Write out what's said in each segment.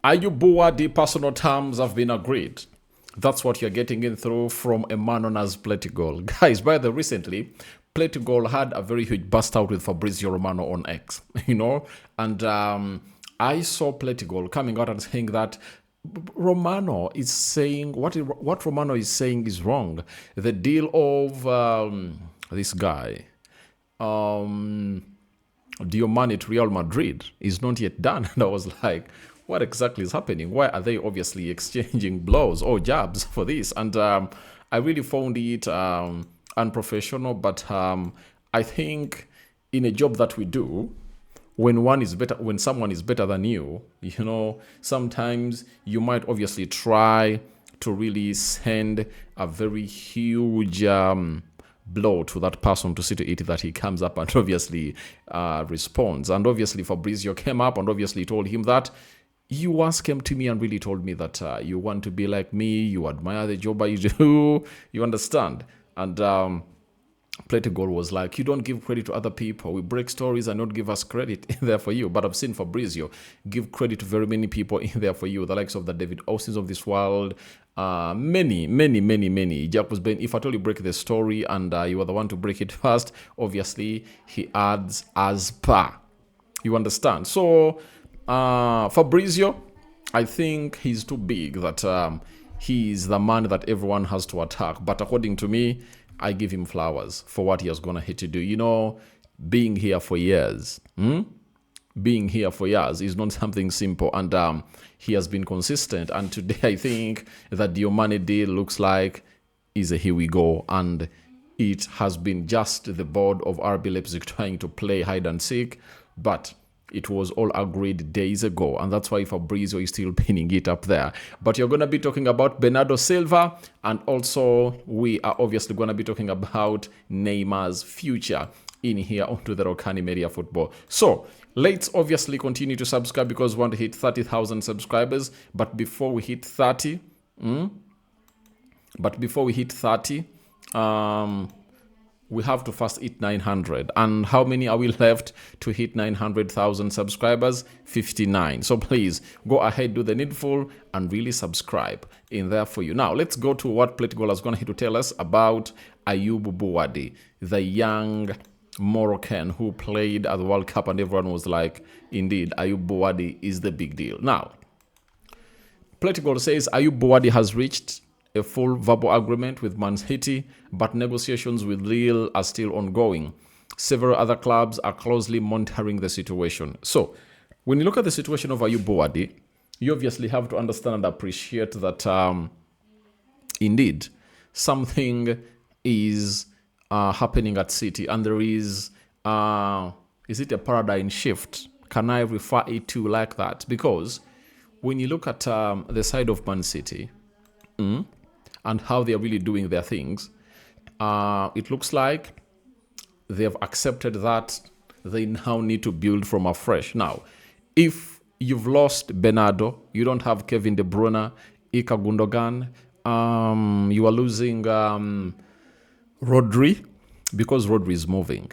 Ayyoub Bouaddi personal terms have been agreed. That's what you're getting in through from a man known as Platigol. Guys, by the recently, Platigol had a very huge bust out with Fabrizio Romano on X, and I saw Platigol coming out and saying that Romano is saying what Romano is saying is wrong. The deal of this guy, Diomani to Real Madrid is not yet done. And I was like, what exactly is happening? Why are they obviously exchanging blows or jabs for this? And I really found it unprofessional. But I think in a job that we do, when someone is better than you, sometimes you might obviously try to really send a very huge blow to that person to see to it that he comes up and obviously responds. And obviously Fabrizio came up and obviously told him that you once came to me and really told me that you want to be like me, you admire the job I do, you understand. And Platigol was like, you don't give credit to other people. We break stories and not give us credit in there for you. But I've seen Fabrizio give credit to very many people in there for you, the likes of the David Austins of this world, many. Jack was Ben. If at all you break the story and you are the one to break it first, obviously he adds as per. You understand? So Fabrizio, I think he's too big that he's the man that everyone has to attack. But according to me, I give him flowers for what he has gone ahead to do. Being here for years, being here for years is not something simple, and he has been consistent. And today, I think that the Diomani deal looks like is a here we go, and it has been just the board of RB Leipzig trying to play hide and seek, but it was all agreed days ago, and that's why Fabrizio is still pinning it up there. But you're going to be talking about Bernardo Silva, and also we are obviously going to be talking about Neymar's future in here onto the Rokani Media Football. So let's obviously continue to subscribe because we want to hit 30,000 subscribers. But before we hit 30, we have to first hit 900. And how many are we left to hit 900,000 subscribers? 59. So please go ahead, do the needful, and really subscribe in there for you. Now, let's go to what Platigol is going to tell us about Ayyoub Bouaddi, the young Moroccan who played at the World Cup, and everyone was like, indeed, Ayyoub Bouaddi is the big deal. Now, Platigol says Ayyoub Bouaddi has reached a full verbal agreement with Man City, but negotiations with Lille are still ongoing. Several other clubs are closely monitoring the situation. So, when you look at the situation of Ayyoub Bouaddi, you obviously have to understand and appreciate that indeed something is happening at City, and there is it a paradigm shift? Can I refer it to like that? Because when you look at the side of Man City, and how they are really doing their things, it looks like they have accepted that they now need to build from afresh. Now, if you've lost Bernardo, you don't have Kevin De Bruyne, Ika Gundogan, you are losing Rodri, because Rodri is moving.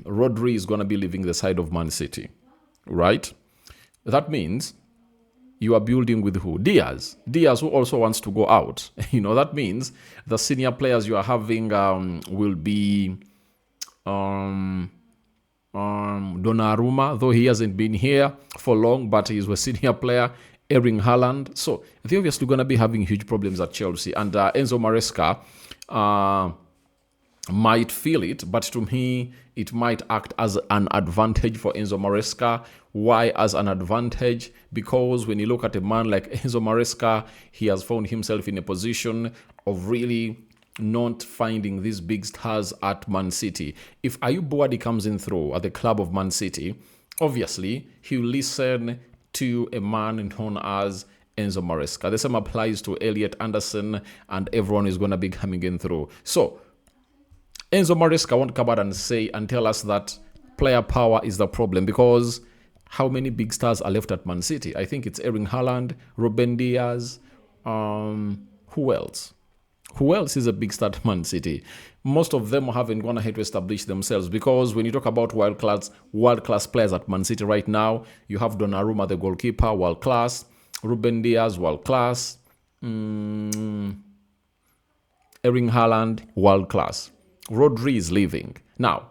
Rodri is going to be leaving the side of Man City, right? That means you are building with who? Diaz, who also wants to go out. That means the senior players you are having will be Donnarumma, though he hasn't been here for long, but he's a senior player. Erling Haaland. So they're obviously going to be having huge problems at Chelsea. And Enzo Maresca might feel it, but to me, it might act as an advantage for Enzo Maresca. Why as an advantage? Because when you look at a man like Enzo Maresca, he has found himself in a position of really not finding these big stars at Man City. If Ayyoub Bouaddi comes in through at the club of Man City, obviously he'll listen to a man known as Enzo Maresca. The same applies to Elliot Anderson, and everyone is going to be coming in through. So Enzo Maresca won't come out and say and tell us that player power is the problem, because how many big stars are left at Man City? I think it's Erling Haaland, Ruben Diaz. Who else? Who else is a big star at Man City? Most of them haven't gone ahead to establish themselves, because when you talk about world-class players at Man City right now, you have Donnarumma, the goalkeeper, world-class. Ruben Diaz, world class. Erling Haaland, world class. Rodri is leaving. Now,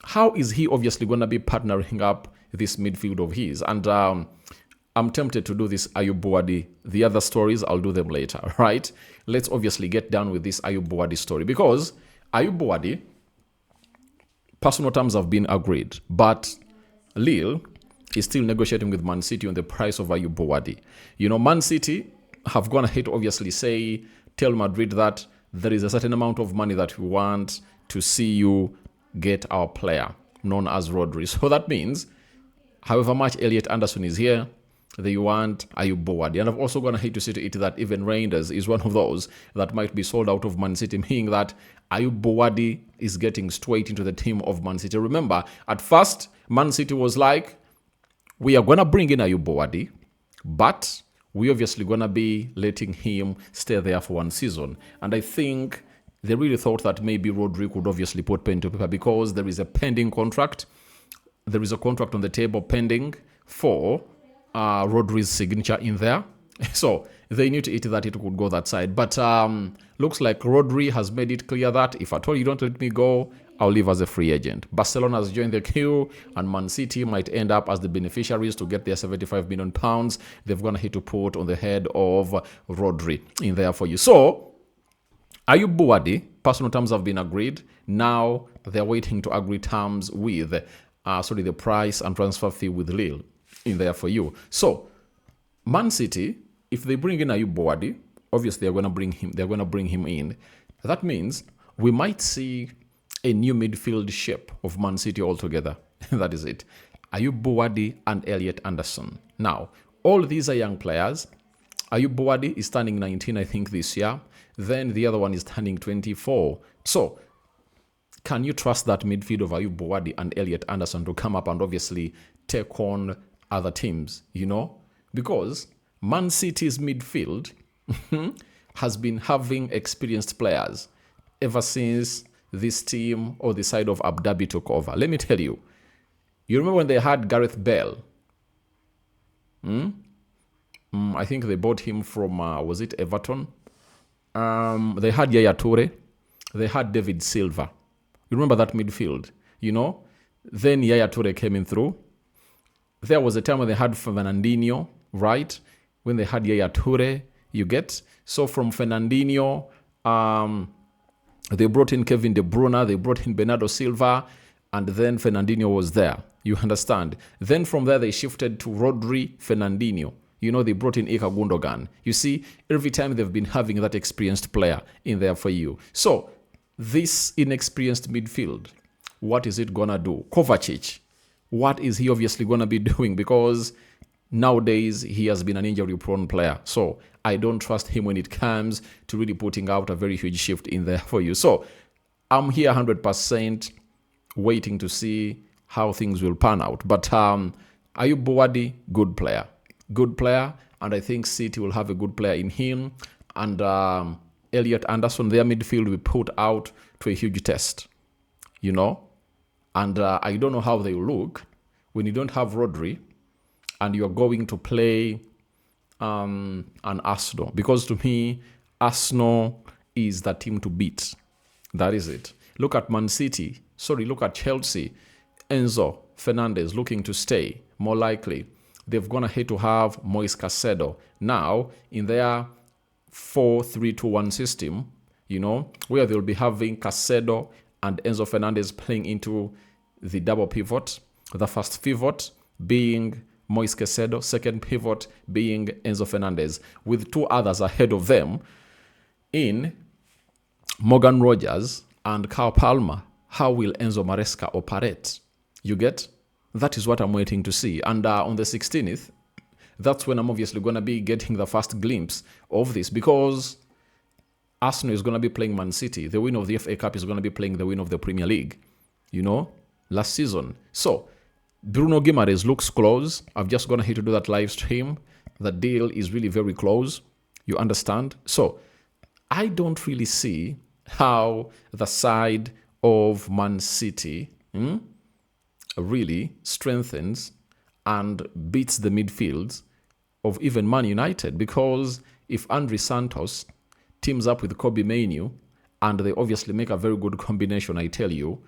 how is he obviously going to be partnering up this midfield of his? And I'm tempted to do this Ayyoub Bouaddi. The other stories, I'll do them later, right? Let's obviously get down with this Ayyoub Bouaddi story, because Ayyoub Bouaddi, personal terms have been agreed, but Lille is still negotiating with Man City on the price of Ayyoub Bouaddi. You know, Man City have gone ahead to obviously tell Madrid that there is a certain amount of money that we want to see you get our player, known as Rodri. So that means, however much Elliot Anderson is here, they want Ayyoub Bouaddi. And I've also gone ahead to see to it that even Reinders is one of those that might be sold out of Man City, meaning that Ayyoub Bouaddi is getting straight into the team of Man City. Remember, at first, Man City was like, we are going to bring in Ayyoub Bouaddi, but we obviously going to be letting him stay there for one season. And I think they really thought that maybe Rodri could obviously put pen to paper, because there is a pending contract. There is a contract on the table pending for Rodri's signature in there. So they knew to it that it could go that side. But looks like Rodri has made it clear that if at all you don't let me go, I'll leave as a free agent. Barcelona has joined the queue, and Man City might end up as the beneficiaries to get their £75 million they've gone ahead to put on the head of Rodri in there for you. So Ayyoub Bouaddi, personal terms have been agreed. Now they're waiting to agree terms with the price and transfer fee with Lille in there for you. So Man City, if they bring in Ayyoub Bouaddi, obviously they're going to bring him in. That means we might see a new midfield shape of Man City altogether. That is it. Ayyoub Bouaddi and Elliot Anderson. Now, all these are young players. Ayyoub Bouaddi is turning 19, I think, this year. Then the other one is turning 24. So, can you trust that midfield of Ayyoub Bouaddi and Elliot Anderson to come up and obviously take on other teams, you know? Because Man City's midfield has been having experienced players ever since this team or the side of Abu Dhabi took over. Let me tell you. You remember when they had Gareth Bale? I think they bought him from, was it Everton? They had Yaya Toure. They had David Silva. You remember that midfield, you know? Then Yaya Toure came in through. There was a time when they had Fernandinho, right? When they had Yaya Toure, you get? So from Fernandinho, they brought in Kevin De Bruyne, they brought in Bernardo Silva, and then Fernandinho was there. You understand? Then from there, they shifted to Rodri, Fernandinho. You know, they brought in Ilkay Gundogan. You see, every time they've been having that experienced player in there for you. So, this inexperienced midfield, what is it going to do? Kovacic, what is he obviously going to be doing? Because nowadays, he has been an injury-prone player. So, I don't trust him when it comes to really putting out a very huge shift in there for you. So, I'm here 100% waiting to see how things will pan out. But Ayyoub Bouaddi, good player. Good player, and I think City will have a good player in him. And Elliot Anderson, their midfield will put out to a huge test, you know. And I don't know how they will look when you don't have Rodri and you're going to play an Arsenal. Because to me, Arsenal is the team to beat. That is it. Look at Man City. Look at Chelsea. Enzo Fernandez looking to stay, more likely. They've gone ahead to have Moise Caicedo. Now, in their 4-3-2-1 system, you know, where they'll be having Caicedo and Enzo Fernandez playing into the double pivot. The first pivot being Moise Caicedo, second pivot being Enzo Fernandez, with two others ahead of them in Morgan Rogers and Kyle Palmer. How will Enzo Maresca operate? You get? That is what I'm waiting to see. And on the 16th, that's when I'm obviously going to be getting the first glimpse of this, because Arsenal is going to be playing Man City. The win of the FA Cup is going to be playing the win of the Premier League, you know, last season. So, Bruno Guimaraes looks close. I've just gone ahead to do that live stream. The deal is really very close. You understand? So, I don't really see how the side of Man City really strengthens and beats the midfields of even Man United, because if Andre Santos teams up with Kobe Mainoo, and they obviously make a very good combination, I tell you,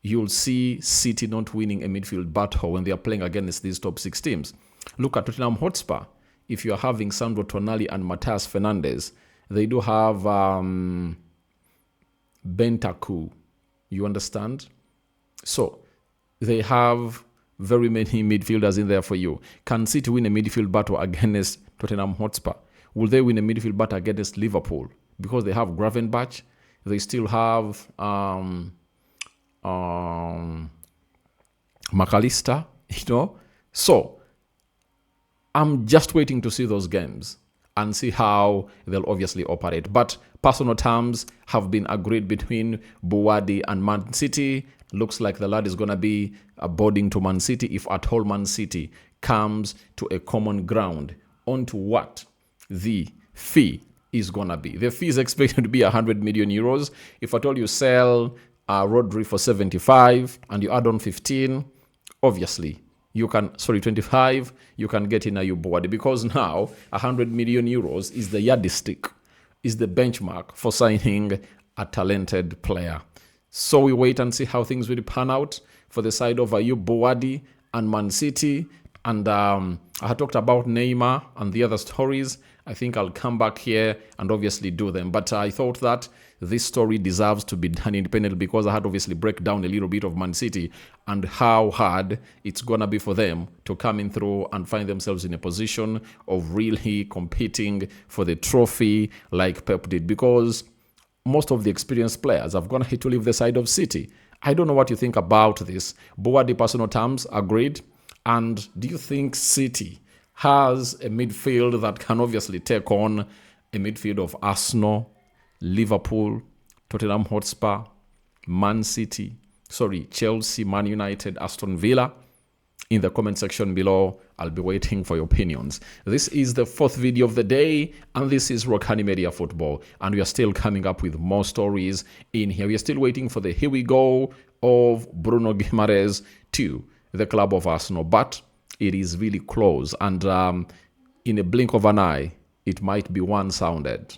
you'll see City not winning a midfield battle when they are playing against these top 6 teams. Look at Tottenham Hotspur. If you're having Sandro Tonali and Matthias Fernandes, they do have Bentancur. You understand? So they have very many midfielders in there for you. Can City win a midfield battle against Tottenham Hotspur? Will they win a midfield battle against Liverpool? Because they have Gravenberch, they still have McAllister, So I'm just waiting to see those games and see how they'll obviously operate. But personal terms have been agreed between Bouaddi and Man City. Looks like the lad is going to be boarding to Man City if at all Man City comes to a common ground onto what the fee is going to be. The fee is expected to be 100 million euros. If at all you sell Rodri for 75 and you add on 15, obviously you can, 25, you can get in Ayyoub Bouaddi, because now 100 million euros is the yardstick, is the benchmark for signing a talented player. So we wait and see how things will pan out for the side of Ayyoub Bouaddi and Man City. And I had talked about Neymar and the other stories. I think I'll come back here and obviously do them. But I thought that this story deserves to be done independently, because I had obviously break down a little bit of Man City and how hard it's going to be for them to come in through and find themselves in a position of really competing for the trophy like Pep did. Because most of the experienced players have gone to leave the side of City. I don't know what you think about this. Bouaddi personal terms agreed. And do you think City has a midfield that can obviously take on a midfield of Arsenal, Liverpool, Tottenham Hotspur, Chelsea, Man United, Aston Villa? In the comment section below, I'll be waiting for your opinions. This is the 4th video of the day, and this is Rokani Media Football. And we are still coming up with more stories in here. We are still waiting for the here we go of Bruno Guimaraes to the club of Arsenal. But it is really close, and in a blink of an eye, it might be one-sounded.